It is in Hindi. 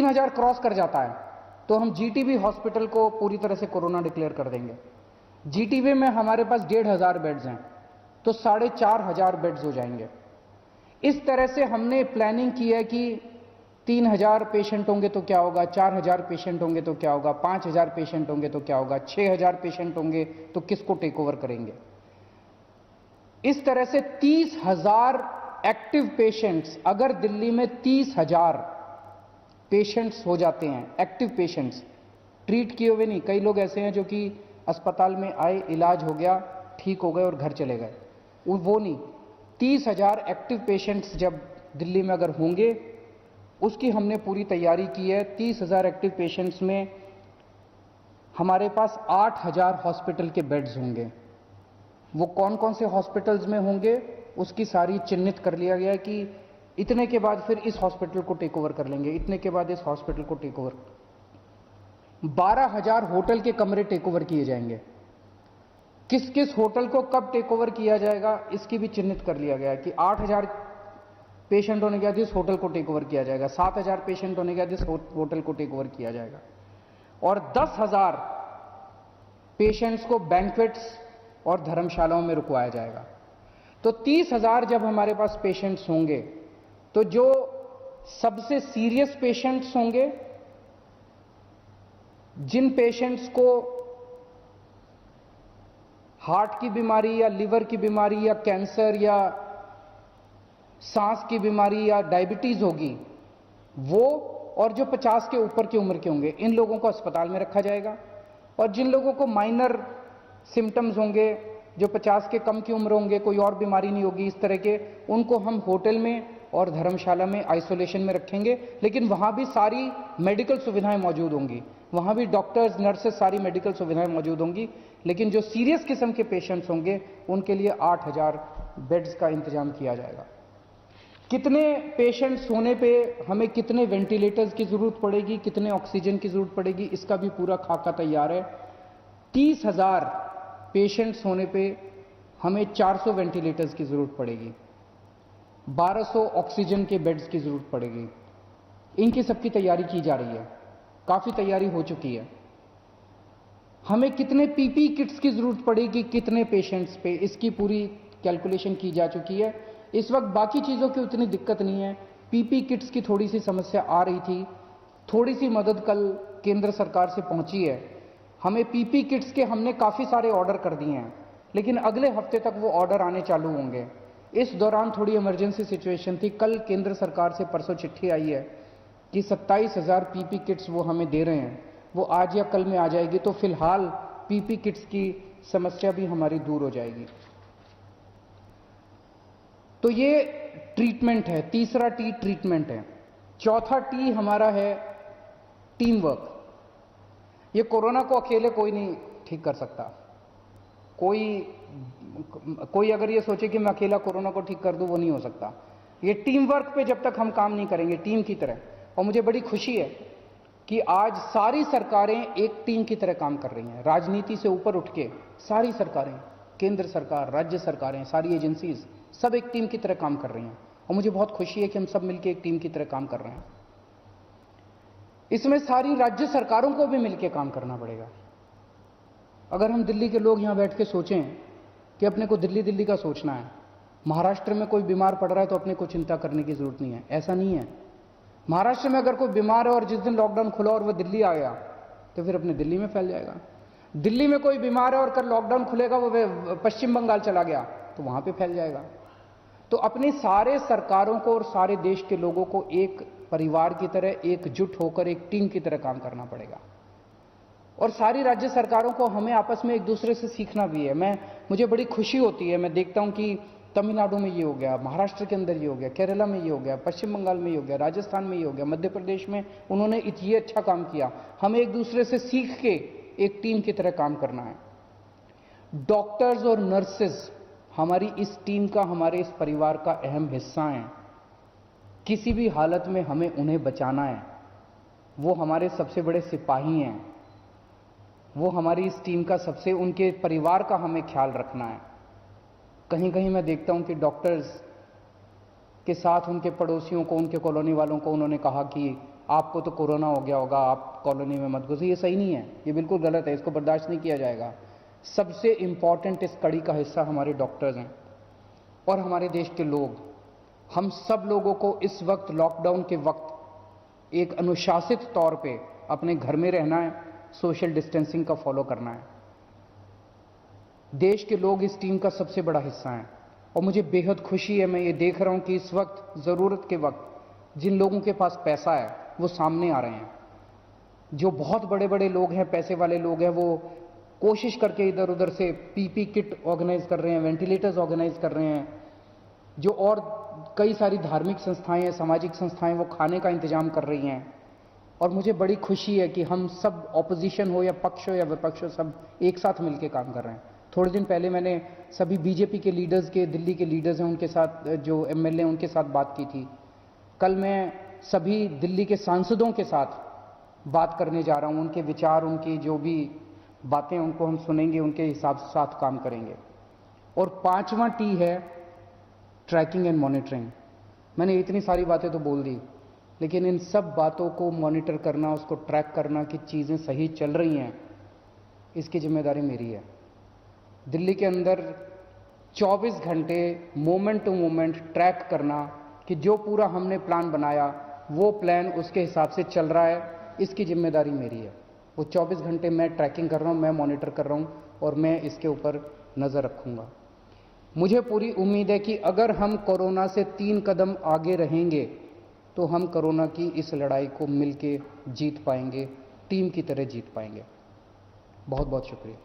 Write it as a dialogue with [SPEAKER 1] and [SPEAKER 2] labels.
[SPEAKER 1] 3000 क्रॉस कर जाता है तो हम जीटीबी हॉस्पिटल को पूरी तरह से कोरोना डिक्लेयर कर देंगे। जीटीबी में हमारे पास 1500 बेड्स हैं तो 4500 बेड्स हो जाएंगे। इस तरह से हमने प्लानिंग की है कि 3000 पेशेंट होंगे तो क्या होगा, 4000 पेशेंट होंगे तो क्या होगा, 5000 पेशेंट होंगे तो क्या होगा, 6000 पेशेंट होंगे तो किसको टेक ओवर करेंगे। इस तरह से 30,000 एक्टिव पेशेंट्स, अगर दिल्ली में 30,000 पेशेंट्स हो जाते हैं, एक्टिव पेशेंट्स, ट्रीट किए हुए नहीं, कई लोग ऐसे हैं जो कि अस्पताल में आए, इलाज हो गया, ठीक हो गए और घर चले गए, वो नहीं, 30,000 एक्टिव पेशेंट्स जब दिल्ली में अगर होंगे, उसकी हमने पूरी तैयारी की है। 30,000 एक्टिव पेशेंट्स में हमारे पास 8,000 हॉस्पिटल के बेड्स होंगे। वो कौन कौन से हॉस्पिटल्स में होंगे उसकी सारी चिन्हित कर लिया गया है कि इतने के बाद फिर इस हॉस्पिटल को टेक ओवर कर लेंगे, इतने के बाद इस हॉस्पिटल को टेक ओवर। 12,000 होटल के कमरे टेक ओवर किए जाएंगे। किस किस होटल को कब टेक ओवर किया जाएगा इसकी भी चिन्हित कर लिया गया है कि 8,000 पेशेंट होने के बाद इस होटल को टेक ओवर किया जाएगा, 7,000 पेशेंट होने के बाद इस होटल को टेक ओवर किया जाएगा, और 10,000 पेशेंट्स को बैंक्वेट्स और धर्मशालाओं में रुकवाया जाएगा। तो 30,000 जब हमारे पास पेशेंट्स होंगे तो जो सबसे सीरियस पेशेंट्स होंगे, जिन पेशेंट्स को हार्ट की बीमारी या लिवर की बीमारी या कैंसर या सांस की बीमारी या डायबिटीज होगी, वो और जो 50 के ऊपर की उम्र के होंगे, इन लोगों को अस्पताल में रखा जाएगा। और जिन लोगों को माइनर सिम्टम्स होंगे, जो 50 के कम की उम्र होंगे, कोई और बीमारी नहीं होगी इस तरह के, उनको हम होटल में और धर्मशाला में आइसोलेशन में रखेंगे। लेकिन वहां भी सारी मेडिकल सुविधाएं मौजूद होंगी, वहां भी डॉक्टर्स, नर्सेस, सारी मेडिकल सुविधाएं मौजूद होंगी। लेकिन जो सीरियस किस्म के पेशेंट्स होंगे उनके लिए 8,000 बेड्स का इंतजाम किया जाएगा। कितने पेशेंट्स होने पे हमें कितने वेंटिलेटर्स की जरूरत पड़ेगी, कितने ऑक्सीजन की जरूरत पड़ेगी, इसका भी पूरा खाका तैयार है। 30,000 पेशेंट्स होने पे हमें 400 वेंटिलेटर्स की जरूरत पड़ेगी, 1200 ऑक्सीजन के बेड्स की जरूरत पड़ेगी। इनकी सबकी तैयारी की जा रही है, काफी तैयारी हो चुकी है। हमें कितने पीपी किट्स की जरूरत पड़ेगी, कितने पेशेंट्स पे, इसकी पूरी कैलकुलेशन की जा चुकी है। इस वक्त बाकी चीजों की उतनी दिक्कत नहीं है, पीपी किट्स की थोड़ी सी समस्या आ रही थी, थोड़ी सी मदद कल केंद्र सरकार से पहुंची है। हमें पीपी किट्स के हमने काफी सारे ऑर्डर कर दिए हैं, लेकिन अगले हफ्ते तक वो ऑर्डर आने चालू होंगे। इस दौरान थोड़ी इमरजेंसी सिचुएशन थी, कल केंद्र सरकार से परसों चिट्ठी आई है कि 27,000 पीपी किट्स वो हमें दे रहे हैं, वो आज या कल में आ जाएगी। तो फिलहाल पीपी किट्स की समस्या भी हमारी दूर हो जाएगी। तो ये ट्रीटमेंट है, तीसरा टी ट्रीटमेंट है। चौथा टी हमारा है टीम वर्क। ये कोरोना को अकेले कोई नहीं ठीक कर सकता। कोई अगर ये सोचे कि मैं अकेला कोरोना को ठीक कर दूं, वो नहीं हो सकता। ये टीम वर्क पे जब तक हम काम नहीं करेंगे टीम की तरह, और मुझे बड़ी खुशी है कि आज सारी सरकारें एक टीम की तरह काम कर रही हैं। राजनीति से ऊपर उठ के सारी सरकारें, केंद्र सरकार, राज्य सरकारें, सारी एजेंसीज, सब एक टीम की तरह काम कर रही हैं। और मुझे बहुत खुशी है कि हम सब मिलकर एक टीम की तरह काम कर रहे हैं। इसमें सारी राज्य सरकारों को भी मिलकर काम करना पड़ेगा। अगर हम दिल्ली के लोग यहां बैठ के सोचें कि अपने को दिल्ली दिल्ली का सोचना है, महाराष्ट्र में कोई बीमार पड़ रहा है तो अपने को चिंता करने की जरूरत नहीं है, ऐसा नहीं है। महाराष्ट्र में अगर कोई बीमार है और जिस दिन लॉकडाउन खुला और वह दिल्ली आ गया तो फिर अपने दिल्ली में फैल जाएगा। दिल्ली में कोई बीमार है और कल लॉकडाउन खुलेगा, वो पश्चिम बंगाल चला गया तो वहां पे फैल जाएगा। तो अपनी सारे सरकारों को और सारे देश के लोगों को एक परिवार की तरह एकजुट होकर एक टीम की तरह काम करना पड़ेगा। और सारी राज्य सरकारों को हमें आपस में एक दूसरे से सीखना भी है। मुझे बड़ी खुशी होती है, मैं देखता हूं कि तमिलनाडु में ये हो गया, महाराष्ट्र के अंदर ये हो गया, केरला में ये हो गया, पश्चिम बंगाल में ये हो गया, राजस्थान में ये हो गया, मध्य प्रदेश में उन्होंने ये अच्छा काम किया। हमें एक दूसरे से सीख के एक टीम की तरह काम करना है। डॉक्टर्स और नर्सेस हमारी इस टीम का, हमारे इस परिवार का अहम हिस्सा हैं। किसी भी हालत में हमें उन्हें बचाना है। वो हमारे सबसे बड़े सिपाही हैं। वो हमारी इस टीम का सबसे, उनके परिवार का हमें ख्याल रखना है। कहीं कहीं मैं देखता हूं कि डॉक्टर्स के साथ उनके पड़ोसियों को, उनके कॉलोनी वालों को उन्होंने कहा कि आपको तो कोरोना हो गया होगा, आप कॉलोनी में मत घुसिए, ये सही नहीं है, ये बिल्कुल गलत है, इसको बर्दाश्त नहीं किया जाएगा। सबसे इम्पॉर्टेंट इस कड़ी का हिस्सा हमारे डॉक्टर्स हैं और हमारे देश के लोग। हम सब लोगों को इस वक्त, लॉकडाउन के वक्त, एक अनुशासित तौर पे अपने घर में रहना है, सोशल डिस्टेंसिंग का फॉलो करना है। देश के लोग इस टीम का सबसे बड़ा हिस्सा हैं और मुझे बेहद खुशी है, मैं ये देख रहा हूं कि इस वक्त, ज़रूरत के वक्त, जिन लोगों के पास पैसा है वो सामने आ रहे हैं। जो बहुत बड़े बड़े लोग हैं, पैसे वाले लोग हैं, वो कोशिश करके इधर उधर से पीपी किट ऑर्गेनाइज कर रहे हैं, वेंटिलेटर्स ऑर्गेनाइज कर रहे हैं। जो और कई सारी धार्मिक संस्थाएं हैं, सामाजिक संस्थाएं, वो खाने का इंतजाम कर रही हैं। और मुझे बड़ी खुशी है कि हम सब, ऑपोजिशन हो या पक्ष हो या विपक्ष हो, सब एक साथ मिलकर काम कर रहे हैं। थोड़े दिन पहले मैंने सभी बीजेपी के लीडर्स के, दिल्ली के लीडर्स हैं उनके साथ, जो एमएलए हैं उनके साथ बात की थी। कल मैं सभी दिल्ली के सांसदों के साथ बात करने जा रहा हूं। उनके विचार, उनकी जो भी बातें, उनको हम सुनेंगे, उनके हिसाब से साथ काम करेंगे। और 5वां टी है ट्रैकिंग एंड मॉनिटरिंग। मैंने इतनी सारी बातें तो बोल दी, लेकिन इन सब बातों को मॉनिटर करना, उसको ट्रैक करना कि चीज़ें सही चल रही हैं, इसकी जिम्मेदारी मेरी है। दिल्ली के अंदर 24 घंटे मोमेंट टू मोमेंट ट्रैक करना कि जो पूरा हमने प्लान बनाया वो प्लान उसके हिसाब से चल रहा है, इसकी जिम्मेदारी मेरी है। वो 24 घंटे मैं ट्रैकिंग कर रहा हूँ, मैं मॉनिटर कर रहा हूँ और मैं इसके ऊपर नज़र रखूँगा। मुझे पूरी उम्मीद है कि अगर हम कोरोना से 3 कदम आगे रहेंगे तो हम कोरोना की इस लड़ाई को मिलके जीत पाएंगे, टीम की तरह जीत पाएंगे। बहुत बहुत शुक्रिया।